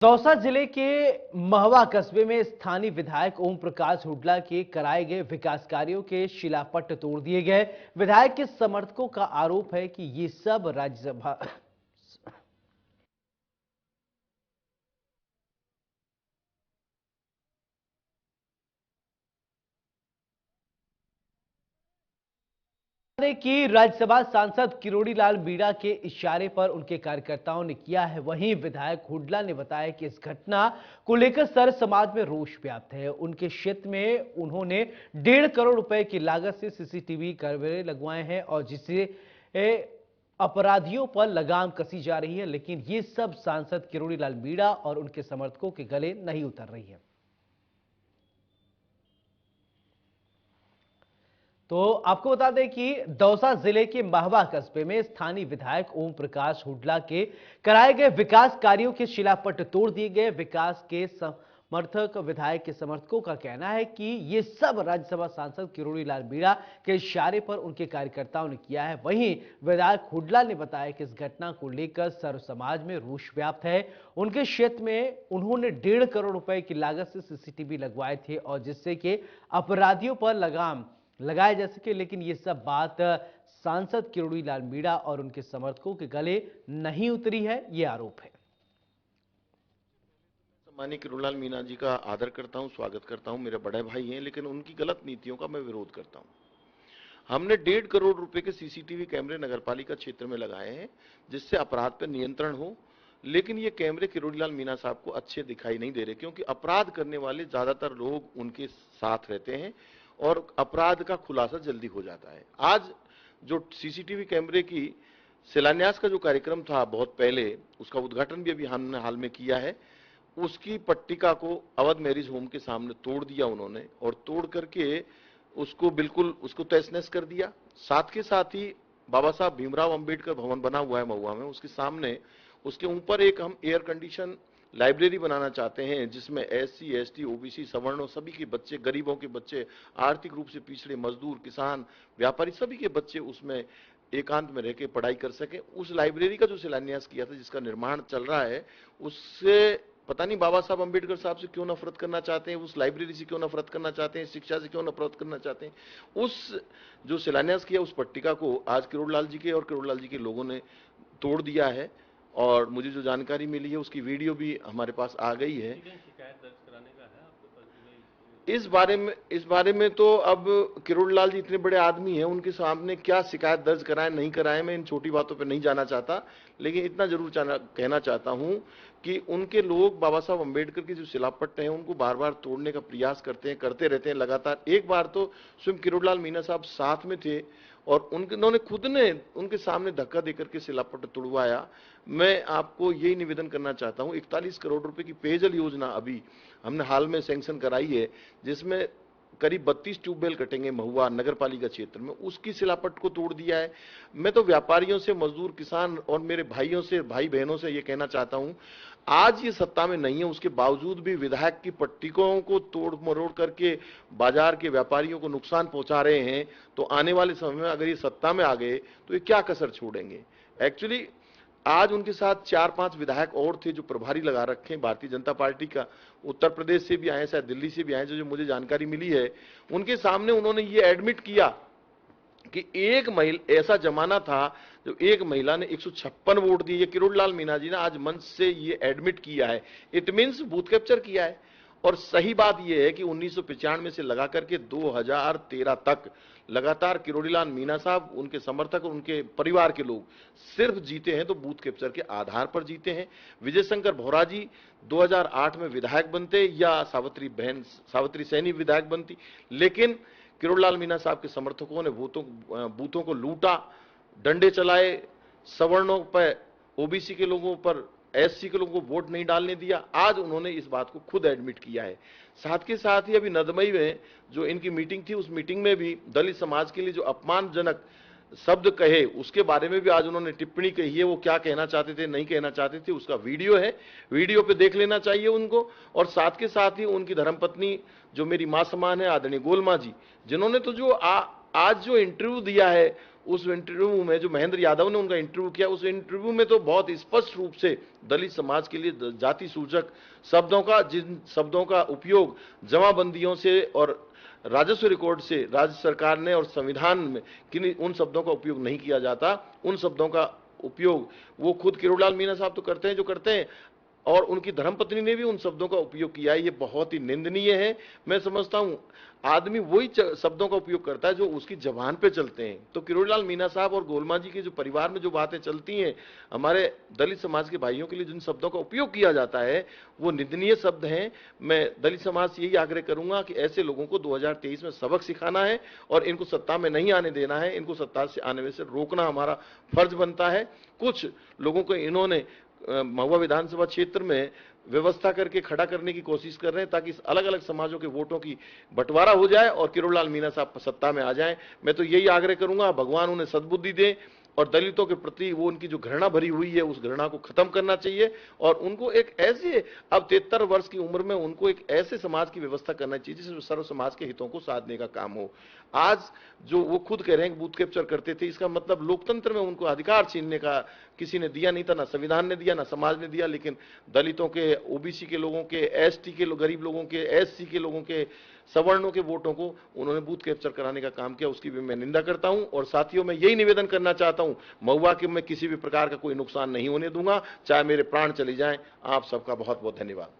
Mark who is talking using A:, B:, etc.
A: दौसा जिले के महवा कस्बे में स्थानीय विधायक ओम प्रकाश हुड्डा के कराए गए विकास कार्यों के शिलापट्ट तोड़ दिए गए। विधायक के समर्थकों का आरोप है कि ये सब राज्यसभा कि राज्यसभा सांसद किरोड़ी लाल मीणा के इशारे पर उनके कार्यकर्ताओं ने किया है। वहीं विधायक हुड्डा ने बताया कि इस घटना को लेकर सर समाज में रोष व्याप्त है। उनके क्षेत्र में उन्होंने 1.5 करोड़ रुपए की लागत से सीसीटीवी कैमरे लगवाए हैं और जिससे अपराधियों पर लगाम कसी जा रही है, लेकिन ये सब सांसद किरोड़ी लाल मीणा और उनके समर्थकों के गले नहीं उतर रही है। तो आपको बता दें कि दौसा जिले के महवा कस्बे में स्थानीय विधायक ओम प्रकाश हुड्डा के कराए गए विकास कार्यों के शिलापट्ट तोड़ दिए गए। विकास के समर्थक विधायक के समर्थकों का कहना है कि ये सब राज्यसभा सांसद किरोड़ी लाल मीणा के इशारे पर उनके कार्यकर्ताओं ने किया है। वहीं विधायक हुड्डा ने बताया कि इस घटना को लेकर सर्व समाज में रोष व्याप्त है। उनके क्षेत्र में उन्होंने 1.5 करोड़ रुपए की लागत से सीसीटीवी लगवाए थे और जिससे कि अपराधियों पर लगाम लगाए जा सके, लेकिन ये सब बात सांसद किरोड़ी लाल मीणा और उनके समर्थकों के गले नहीं उतरी है, ये आरोप है।
B: सम्मानीय किरोड़ी लाल मीणा जी का आदर करता हूं, स्वागत करता हूं, मेरे बड़े भाई हैं, लेकिन उनकी गलत नीतियों का मैं विरोध करता हूं। हमने 1.5 करोड़ रुपए के सीसीटीवी कैमरे नगरपालिका क्षेत्र में लगाए हैं जिससे अपराध पर नियंत्रण हो, लेकिन ये कैमरे किरोड़ी लाल मीणा साहब को अच्छे दिखाई नहीं दे रहे क्योंकि अपराध करने वाले ज्यादातर लोग उनके साथ रहते हैं और अपराध का खुलासा जल्दी हो जाता है। आज जो सीसीटीवी कैमरे की शिलान्यास का जो कार्यक्रम था बहुत पहले, उसका उद्घाटन भी अभी हमने हाल में किया है, उसकी पट्टिका को अवध मैरिज होम के सामने तोड़ दिया उन्होंने और तोड़ करके उसको बिल्कुल उसको तहस-नहस कर दिया। साथ के साथ ही बाबा साहब भीमराव अंबेडकर भवन बना हुआ है महुआ में, उसके सामने उसके ऊपर एक हम एयर कंडीशन लाइब्रेरी बनाना चाहते हैं जिसमें एससी, एसटी, ओबीसी, सवर्णों सभी के बच्चे, गरीबों के बच्चे, आर्थिक रूप से पिछड़े मजदूर, किसान, व्यापारी सभी के बच्चे उसमें एकांत में रह के पढ़ाई कर सके। उस लाइब्रेरी का जो शिलान्यास किया था, जिसका निर्माण चल रहा है, उससे पता नहीं बाबा साहब अंबेडकर साहब से क्यों नफरत करना चाहते हैं, उस लाइब्रेरी से क्यों नफरत करना चाहते हैं, शिक्षा से क्यों नफरत करना चाहते हैं। उस जो शिलान्यास किया उस पट्टिका को आज किरोड़ी लाल जी के और किरोड़ी लाल जी के लोगों ने तोड़ दिया है और मुझे जो जानकारी मिली है उसकी वीडियो भी हमारे पास आ गई है। इस बारे में तो अब किरोड़ी लाल जी इतने बड़े आदमी हैं, उनके सामने क्या शिकायत दर्ज कराएं नहीं कराएं, मैं इन छोटी बातों पे नहीं जाना चाहता, लेकिन इतना जरूर कहना चाहता हूं कि उनके लोग बाबा साहब अंबेडकर की जो शिलापट्ट हैं उनको बार बार तोड़ने का प्रयास करते हैं, करते रहते हैं लगातार। एक बार तो स्वयं किरोड़ी लाल मीणा साहब साथ में थे और उन्होंने खुद ने उनके सामने धक्का देकर के शिलापट्ट तोड़वाया। मैं आपको यही निवेदन करना चाहता हूं, 41 करोड़ रुपए की पेयजल योजना अभी हमने हाल में सैंक्शन कराई है जिसमें करीब 32 ट्यूबवेल कटेंगे महुआ नगर पालिका क्षेत्र में, उसकी शिलापट्ट को तोड़ दिया है। मैं तो व्यापारियों से, मजदूर, किसान और मेरे भाइयों से, भाई बहनों से ये कहना चाहता हूं, आज ये सत्ता में नहीं है, उसके बावजूद भी विधायक की पट्टिकों को तोड़ मरोड़ करके बाजार के व्यापारियों को नुकसान पहुंचा रहे हैं, तो आने वाले समय में अगर ये सत्ता में आ गए तो ये क्या कसर छोड़ेंगे। एक्चुअली आज उनके साथ 4-5 विधायक और थे जो प्रभारी लगा रखे हैं भारतीय जनता पार्टी का, उत्तर प्रदेश से भी आए, शायद दिल्ली से भी आए, जो मुझे जानकारी मिली है। उनके सामने उन्होंने ये एडमिट किया कि एक महिला, ऐसा जमाना था जो एक महिला ने 156 वोट दिए। किरोड़ी लाल मीणा जी ने आज मंच से ये एडमिट किया है, इट मींस बूथ कैप्चर किया है। और सही बात यह है कि 1995 से लगा करके 2013 तक लगातार किरोड़ी लाल मीणा साहब, उनके समर्थक और उनके परिवार के लोग सिर्फ जीते हैं तो बूथ कैप्चर के आधार पर जीते हैं। विजय शंकर भोरा जी 2008 में विधायक बनते या सावित्री सैनी विधायक बनती, लेकिन किरोड़ी लाल मीणा साहब के समर्थकों ने बूथों को लूटा, डंडे चलाए, सवर्णों पर, ओबीसी के लोगों पर, एससी के लोगों को वोट नहीं डालने दिया। आज उन्होंने इस बात को खुद एडमिट किया है। साथ के साथ ही अभी नदमई में जो इनकी मीटिंग थी, उस मीटिंग में भी दलित समाज के लिए जो अपमानजनक शब्द कहे उसके बारे में भी आज उन्होंने टिप्पणी कही है। वो क्या कहना चाहते थे, नहीं कहना चाहते थे, उसका वीडियो है, वीडियो पे देख लेना चाहिए उनको। और साथ के साथ ही उनकी धर्मपत्नी जो मेरी मां समान है, आदरणीय गोलमा जी, जिन्होंने तो जो आज जो इंटरव्यू दिया है, उस इंटरव्यू में जो महेंद्र यादव ने उनका इंटरव्यू किया, उस इंटरव्यू में तो बहुत स्पष्ट रूप से दलित समाज के लिए जाति सूचक शब्दों का, जिन शब्दों का उपयोग जमाबंदियों से और राजस्व रिकॉर्ड से राज्य सरकार ने और संविधान में किन उन शब्दों का उपयोग नहीं किया जाता, उन शब्दों का उपयोग वो खुद किरोड़ीलाल मीणा साहब तो करते हैं जो करते हैं, और उनकी धर्मपत्नी ने भी उन शब्दों का उपयोग किया है। ये बहुत ही निंदनीय है। मैं समझता हूं आदमी वही शब्दों का उपयोग करता है जो उसकी जबान पे चलते हैं। तो किरोड़ीलाल मीणा साहब और गोलमा जी के जो परिवार में जो बातें चलती हैं, हमारे दलित समाज के भाइयों के लिए जिन शब्दों का उपयोग किया जाता है वो निंदनीय शब्द हैं। मैं दलित समाज से यही आग्रह करूंगा कि ऐसे लोगों को 2023 में सबक सिखाना है और इनको सत्ता में नहीं आने देना है। इनको सत्ता से आने में से रोकना हमारा फर्ज बनता है। कुछ लोगों को इन्होंने महुआ विधानसभा क्षेत्र में व्यवस्था करके खड़ा करने की कोशिश कर रहे हैं ताकि अलग अलग समाजों के वोटों की बंटवारा हो जाए और किरोड़ीलाल मीणा साहब सत्ता में आ जाएं। मैं तो यही आग्रह करूंगा, भगवान उन्हें सद्बुद्धि दे और दलितों के प्रति वो उनकी जो घृणा भरी हुई है उस घृणा को खत्म करना चाहिए और उनको एक ऐसे, अब 73 वर्ष की उम्र में उनको एक ऐसे समाज की व्यवस्था करना चाहिए जिसमें सर्व समाज के हितों को साधने का काम हो। आज जो वो खुद कह रहे हैं बूथ कैप्चर करते थे, इसका मतलब लोकतंत्र में उनको अधिकार छीनने का किसी ने दिया नहीं था, ना संविधान ने दिया ना समाज ने दिया, लेकिन दलितों के, ओबीसी के लोगों के, एसटी के गरीब लोगों के, एससी के लोगों के, सवर्णों के वोटों को उन्होंने बूथ कैप्चर कराने का काम किया। उसकी भी मैं निंदा करता हूं और साथियों मैं यही निवेदन करना चाहता हूं, महुआ के मैं किसी भी प्रकार का कोई नुकसान नहीं होने दूंगा, चाहे मेरे प्राण चले जाएं। आप सबका बहुत बहुत धन्यवाद।